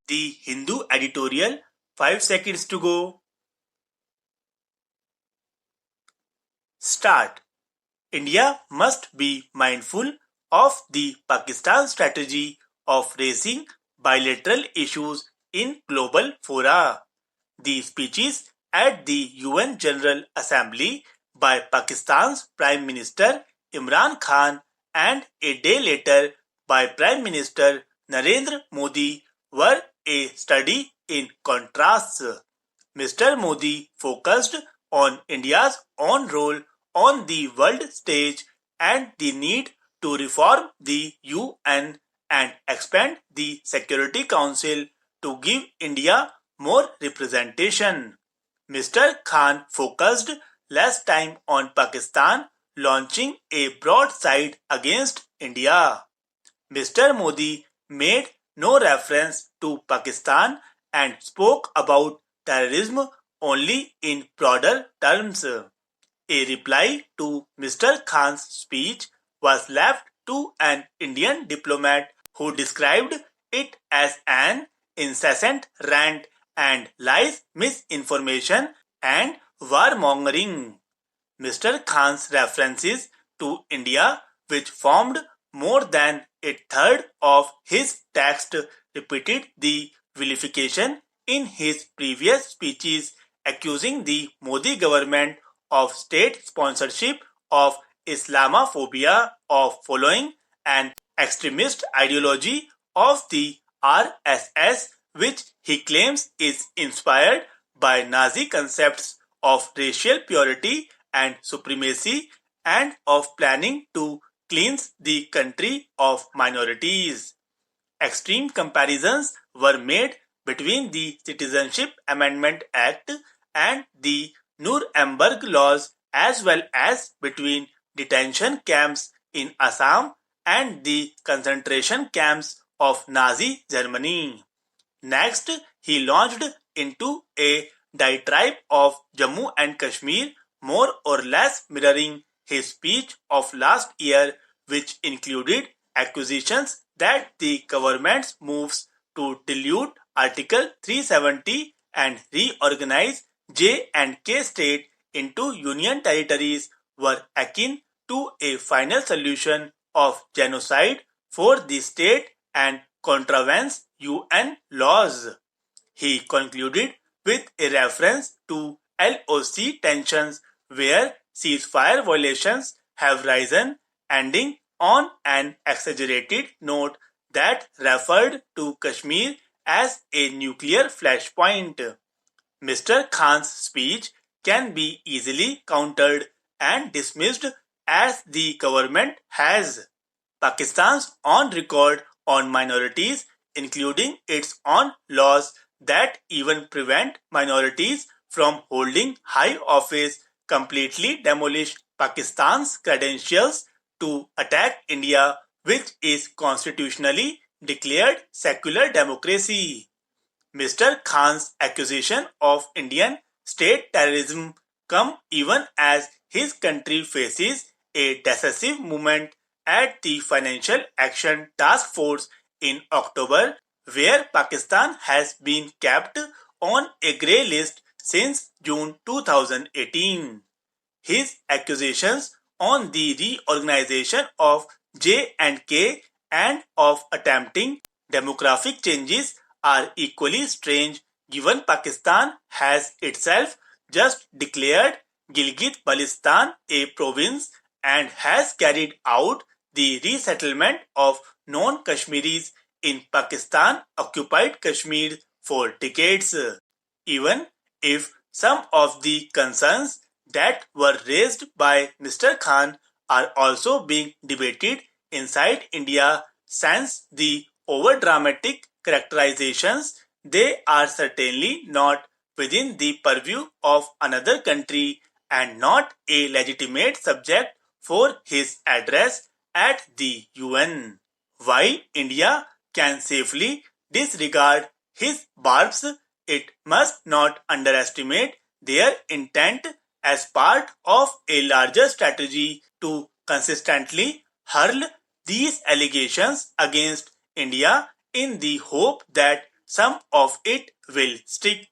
The Hindu editorial, 5 seconds to go. Start. India must be mindful of the Pakistan strategy of raising bilateral issues in global fora. The speeches at the UN General Assembly by Pakistan's Prime Minister Imran Khan and a day later by Prime Minister Narendra Modi were a study in contrasts. Mr. Modi focused on India's own role on the world stage and the need to reform the UN and expand the Security Council to give India more representation. Mr. Khan focused less time on Pakistan launching a broadside against India. Mr. Modi made no reference to Pakistan and spoke about terrorism only in broader terms. A reply to Mr. Khan's speech was left to an Indian diplomat who described it as an incessant rant and lies, misinformation and warmongering. Mr. Khan's references to India, which formed more than a third of his text, repeated the vilification in his previous speeches, accusing the Modi government of state sponsorship of Islamophobia, of following an extremist ideology of the RSS, which he claims is inspired by Nazi concepts of racial purity and supremacy and of planning to cleanse the country of minorities. Extreme comparisons were made between the Citizenship Amendment Act and the Nuremberg laws, as well as between detention camps in Assam and the concentration camps of Nazi Germany. Next, he launched into a diatribe of Jammu and Kashmir, more or less mirroring his speech of last year, which included accusations that the government's moves to dilute Article 370 and reorganize J&K state into union territories were akin to a final solution of genocide for the state and contravenes UN laws. He concluded with a reference to LOC tensions where ceasefire violations have risen, ending on an exaggerated note that referred to Kashmir as a nuclear flashpoint. Mr. Khan's speech can be easily countered and dismissed as the government has Pakistan's own record on minorities, including its own laws that even prevent minorities from holding high office, completely demolish Pakistan's credentials to attack India, which is constitutionally declared secular democracy. Mr. Khan's accusation of Indian state terrorism come even as his country faces a decisive movement at the Financial Action Task Force in October, where Pakistan has been kept on a grey list since June 2018. His accusations on the reorganization of J&K and of attempting demographic changes are equally strange, given Pakistan has itself just declared Gilgit-Baltistan a province and has carried out the resettlement of non-Kashmiris in Pakistan-occupied Kashmir for decades. Even if some of the concerns that were raised by Mr. Khan are also being debated inside India, since the overdramatic characterizations, they are certainly not within the purview of another country and not a legitimate subject for his address at the UN. While India can safely disregard his barbs, it must not underestimate their intent as part of a larger strategy to consistently hurl these allegations against India in the hope that some of it will stick.